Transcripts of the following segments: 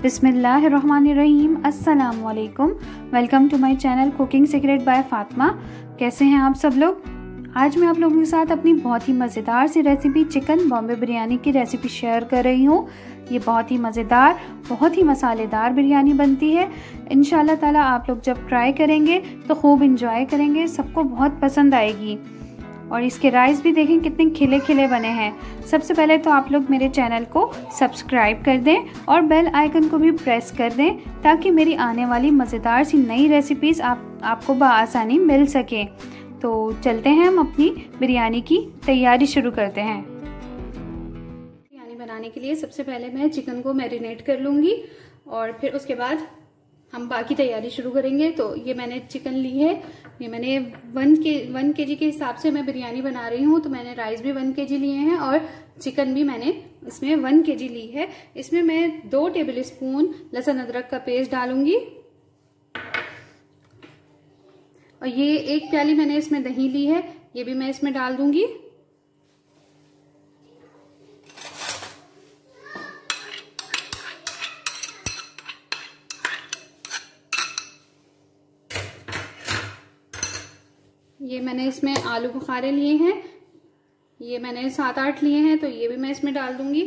बिस्मिल्लाहिर्रहमानिर्रहीम। अस्सलाम वालेकुम। Welcome to my channel cooking secret by Fatima. कैसे हैं आप सब लोग? आज मैं आप लोगों के साथ अपनी बहुत ही मज़ेदार सी रेसिपी चिकन बॉम्बे बिरयानी की रेसिपी शेयर कर रही हूँ। ये बहुत ही मज़ेदार, बहुत ही मसालेदार बिरयानी बनती है। इंशाल्लाह ताला आप लोग जब ट्राई करेंगे तो खूब इंजॉय करेंगे, सबको बहुत पसंद आएगी। और इसके राइस भी देखें कितने खिले खिले बने हैं। सबसे पहले तो आप लोग मेरे चैनल को सब्सक्राइब कर दें और बेल आइकन को भी प्रेस कर दें ताकि मेरी आने वाली मज़ेदार सी नई रेसिपीज़ आपको बआसानी मिल सके। तो चलते हैं, हम अपनी बिरयानी की तैयारी शुरू करते हैं। बिरयानी बनाने के लिए सबसे पहले मैं चिकन को मैरिनेट कर लूँगी और फिर उसके बाद हम बाकी तैयारी शुरू करेंगे। तो ये मैंने चिकन ली है, ये मैंने 1 kg के हिसाब से मैं बिरयानी बना रही हूँ। तो मैंने राइस भी 1 kg लिए हैं और चिकन भी मैंने इसमें 1 kg ली है। इसमें मैं 2 टेबल स्पून लहसुन अदरक का पेस्ट डालूंगी और ये 1 प्याली मैंने इसमें दही ली है, ये भी मैं इसमें डाल दूंगी। ये मैंने इसमें आलू बुखारे लिए हैं, ये मैंने 7-8 लिए हैं, तो ये भी मैं इसमें डाल दूंगी।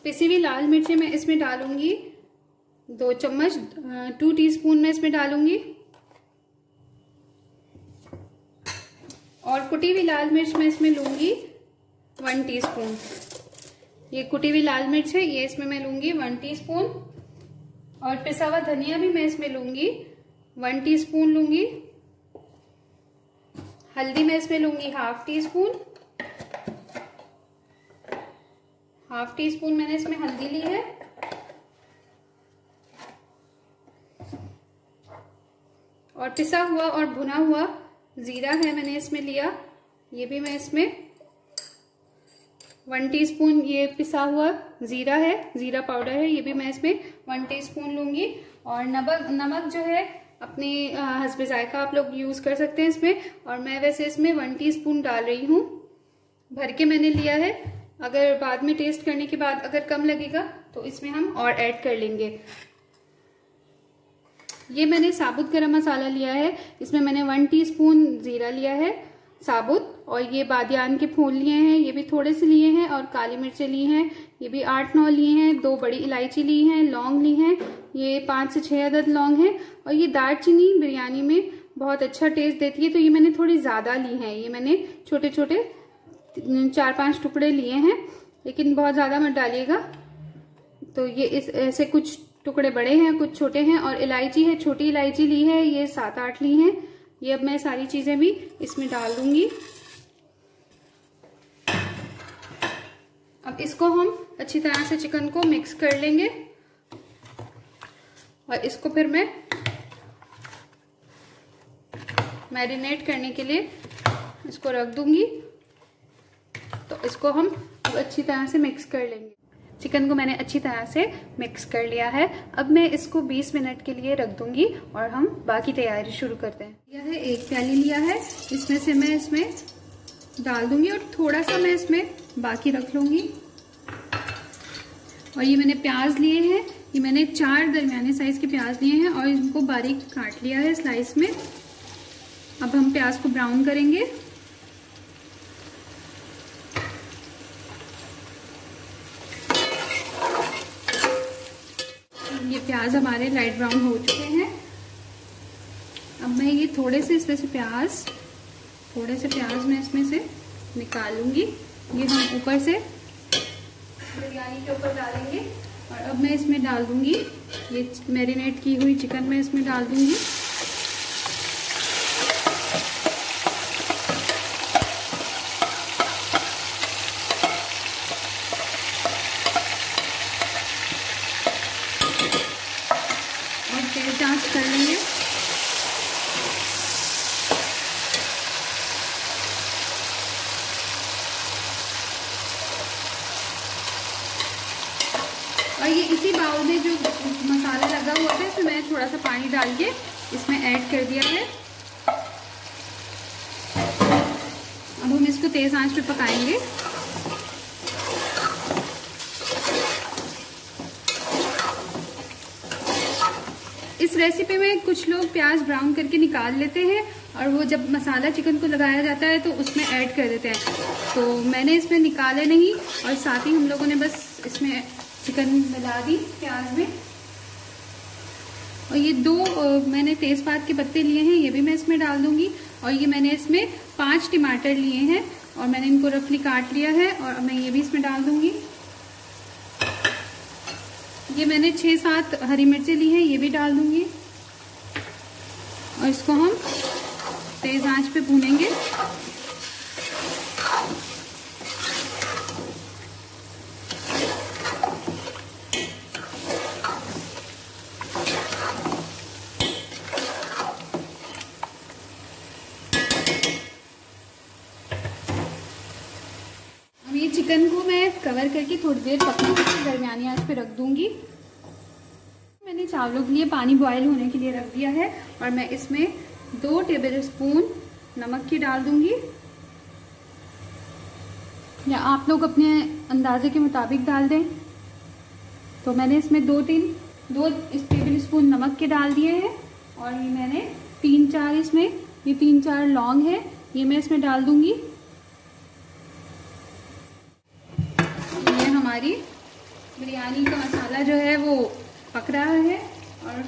पिसी हुई लाल मिर्चें मैं इसमें डालूंगी 2 चम्मच, 2 टीस्पून मैं इसमें डालूंगी। और कुटी हुई लाल मिर्च मैं इसमें लूंगी 1 टीस्पून। ये कुटी हुई लाल मिर्च है, ये इसमें मैं लूंगी 1 टीस्पून। और पिसा हुआ धनिया भी मैं इसमें लूंगी 1 टीस्पून लूंगी। हल्दी मैं इसमें लूंगी 1/2 टीस्पून। 1/2 टीस्पून मैंने इसमें हल्दी ली है। और पिसा हुआ और भुना हुआ जीरा है मैंने इसमें लिया, ये भी मैं इसमें 1 टीस्पून ये पिसा हुआ जीरा है, जीरा पाउडर है, ये भी मैं इसमें 1 टीस्पून लूंगी। और नमक जो है अपने हस्बे जायका आप लोग यूज कर सकते हैं इसमें, और मैं वैसे इसमें 1 टीस्पून डाल रही हूँ। भर के मैंने लिया है, अगर बाद में टेस्ट करने के बाद अगर कम लगेगा तो इसमें हम और ऐड कर लेंगे। ये मैंने साबुत गरम मसाला लिया है, इसमें मैंने 1 टीस्पून जीरा लिया है साबुत, और ये बादियान के फूल लिए हैं, ये भी थोड़े से लिए हैं। और काली मिर्चें ली हैं, ये भी 8-9 लिए हैं। 2 बड़ी इलायची ली हैं, लौंग ली हैं, ये 5 से 6 अदद लौंग हैं। और ये दालचीनी बिरयानी में बहुत अच्छा टेस्ट देती है, तो ये मैंने थोड़ी ज़्यादा ली हैं। ये मैंने छोटे छोटे 4-5 टुकड़े लिए हैं, लेकिन बहुत ज़्यादा मत डालिएगा। तो ये ऐसे कुछ टुकड़े बड़े हैं, कुछ छोटे हैं। और इलायची है, छोटी इलायची ली है, ये 7-8 ली हैं। ये अब मैं सारी चीजें भी इसमें डाल दूंगी। अब इसको हम अच्छी तरह से चिकन को मिक्स कर लेंगे और इसको फिर मैं मैरिनेट करने के लिए इसको रख दूंगी। तो इसको हम अच्छी तरह से मिक्स कर लेंगे। चिकन को मैंने अच्छी तरह से मिक्स कर लिया है। अब मैं इसको 20 मिनट के लिए रख दूंगी और हम बाकी तैयारी शुरू करते हैं। यह है 1 प्याली लिया है, इसमें से मैं इसमें डाल दूंगी और थोड़ा सा मैं इसमें बाकी रख लूंगी। और ये मैंने प्याज लिए हैं, ये मैंने 4 दरमियाने साइज के प्याज लिए हैं और इनको बारीक काट लिया है स्लाइस में। अब हम प्याज को ब्राउन करेंगे। ये प्याज हमारे लाइट ब्राउन हो चुके हैं। अब मैं ये थोड़े से प्याज मैं इसमें से निकाल लूंगी। ये हम ऊपर से बिरयानी के ऊपर डालेंगे। और अब मैं इसमें डाल दूंगी ये मैरिनेट की हुई चिकन, मैं इसमें डाल दूंगी। जांच कर लेंगे। और ये इसी बाउल में जो मसाला लगा हुआ था इसमें मैंने थोड़ा सा पानी डाल के इसमें ऐड कर दिया है। अब हम इसको तेज आंच पे पकाएंगे। इस रेसिपी में कुछ लोग प्याज ब्राउन करके निकाल लेते हैं और वो जब मसाला चिकन को लगाया जाता है तो उसमें ऐड कर देते हैं। तो मैंने इसमें निकाले नहीं और साथ ही हम लोगों ने बस इसमें चिकन मिला दी प्याज में। और ये 2 मैंने तेज़पात के पत्ते लिए हैं, ये भी मैं इसमें डाल दूंगी। और ये मैंने इसमें 5 टमाटर लिए हैं और मैंने इनको रफली काट लिया है और मैं ये भी इसमें डाल दूंगी। ये मैंने 6-7 हरी मिर्चें ली हैं, ये भी डाल दूंगी और इसको हम तेज आंच पे भूनेंगे। अब ये चिकन को मैं कवर करके थोड़ी देर पकने के लिए दरमियानी आंच पे रख दूंगी। मैंने चावलों के लिए पानी बॉयल होने के लिए रख दिया है और मैं इसमें 2 टेबलस्पून नमक की डाल दूंगी, या आप लोग अपने अंदाजे के मुताबिक डाल दें। तो मैंने इसमें 2 टेबलस्पून नमक के डाल दिए हैं और ये मैंने 3-4 इसमें ये 3-4 लौंग है, ये मैं इसमें डाल दूंगी। ये हमारी बिरयानी का मसाला जो है वो पक रहा है और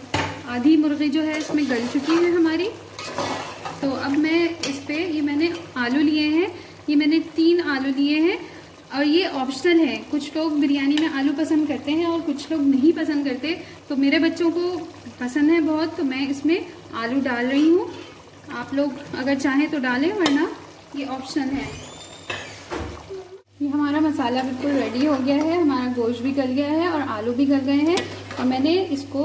आधी मुर्गी जो है इसमें गल चुकी है हमारी। तो अब मैं इस पे ये मैंने आलू लिए हैं, ये मैंने 3 आलू लिए हैं और ये ऑप्शनल है। कुछ लोग बिरयानी में आलू पसंद करते हैं और कुछ लोग नहीं पसंद करते। तो मेरे बच्चों को पसंद है बहुत, तो मैं इसमें आलू डाल रही हूँ। आप लोग अगर चाहें तो डालें, वरना ये ऑप्शनल है। ये हमारा मसाला बिल्कुल रेडी हो गया है, हमारा गोश्त भी गल गया है और आलू भी गल गए हैं। और मैंने इसको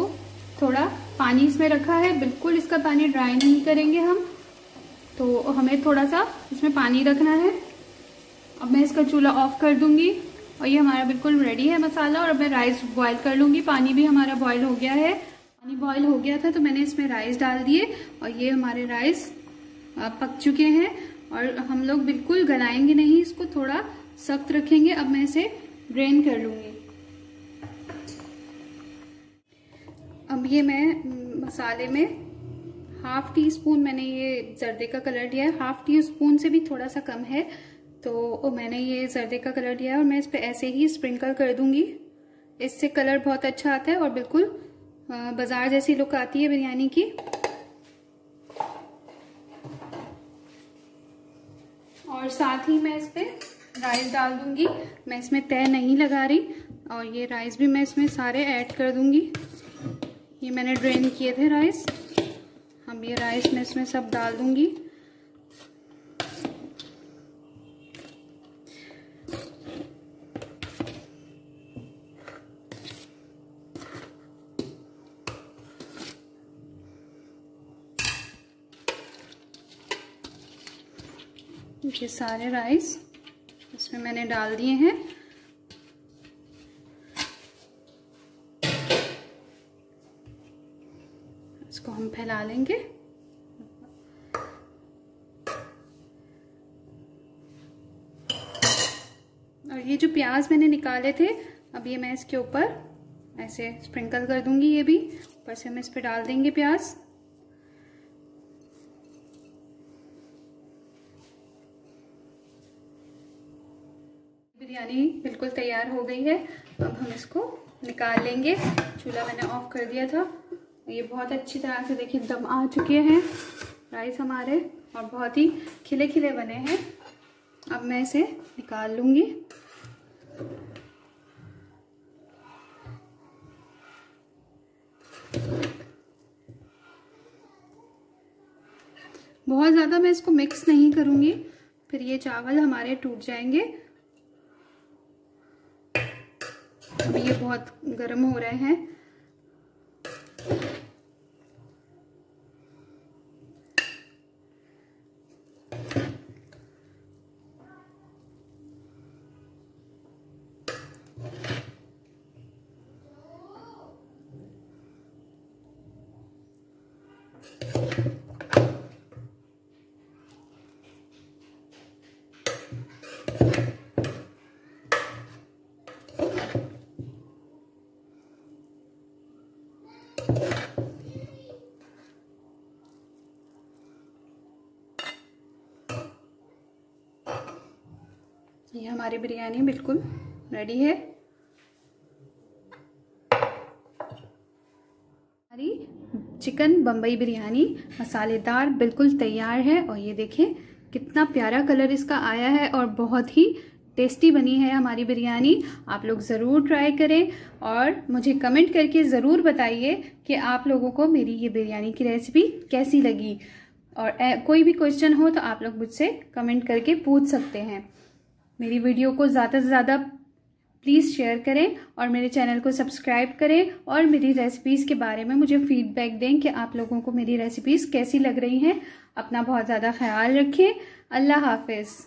थोड़ा पानी इसमें रखा है, बिल्कुल इसका पानी ड्राई नहीं करेंगे हम, तो हमें थोड़ा सा इसमें पानी रखना है। अब मैं इसका चूल्हा ऑफ कर दूंगी और ये हमारा बिल्कुल रेडी है मसाला। और अब मैं राइस बॉईल कर लूँगी। पानी भी हमारा बॉईल हो गया है, पानी बॉईल हो गया था तो मैंने इसमें राइस डाल दिए और ये हमारे राइस पक चुके हैं। और हम लोग बिल्कुल गलाएंगे नहीं, इसको थोड़ा सख्त रखेंगे। अब मैं इसे ड्रेन कर लूँगी। अब ये मैं मसाले में 1/2 टीस्पून मैंने ये जर्दे का कलर दिया है, 1/2 टीस्पून से भी थोड़ा सा कम है। तो मैंने ये जर्दे का कलर दिया है और मैं इस पे ऐसे ही स्प्रिंकल कर दूंगी। इससे कलर बहुत अच्छा आता है और बिल्कुल बाजार जैसी लुक आती है बिरयानी की। और साथ ही मैं इस पे राइस डाल दूंगी। मैं इसमें तह नहीं लगा रही और ये राइस भी मैं इसमें सारे ऐड कर दूंगी। ये मैंने ड्रेन किए थे राइस। अब ये राइस मैं इसमें सब डाल दूंगी। ये सारे राइस इसमें मैंने डाल दिए हैं। इसको हम फैला लेंगे। और ये जो प्याज मैंने निकाले थे, अब ये मैं इसके ऊपर ऐसे स्प्रिंकल कर दूंगी। ये भी ऊपर से हम इस पे डाल देंगे प्याज। बिरयानी बिल्कुल तैयार हो गई है। अब हम इसको निकाल लेंगे। चूल्हा मैंने ऑफ कर दिया था। ये बहुत अच्छी तरह से देखिए दम आ चुके हैं राइस हमारे और बहुत ही खिले खिले बने हैं। अब मैं इसे निकाल लूंगी। बहुत ज़्यादा मैं इसको मिक्स नहीं करूंगी, फिर ये चावल हमारे टूट जाएंगे। अभी ये बहुत गर्म हो रहे हैं। ये हमारी बिरयानी बिल्कुल रेडी है। हमारी चिकन बम्बई बिरयानी मसालेदार बिल्कुल तैयार है। और ये देखें कितना प्यारा कलर इसका आया है और बहुत ही टेस्टी बनी है हमारी बिरयानी। आप लोग ज़रूर ट्राई करें और मुझे कमेंट करके ज़रूर बताइए कि आप लोगों को मेरी ये बिरयानी की रेसिपी कैसी लगी। और कोई भी क्वेश्चन हो तो आप लोग मुझसे कमेंट करके पूछ सकते हैं। मेरी वीडियो को ज़्यादा से ज़्यादा प्लीज़ शेयर करें और मेरे चैनल को सब्सक्राइब करें और मेरी रेसिपीज़ के बारे में मुझे फीडबैक दें कि आप लोगों को मेरी रेसिपीज़ कैसी लग रही हैं। अपना बहुत ज़्यादा ख्याल रखें। अल्लाह हाफिज़।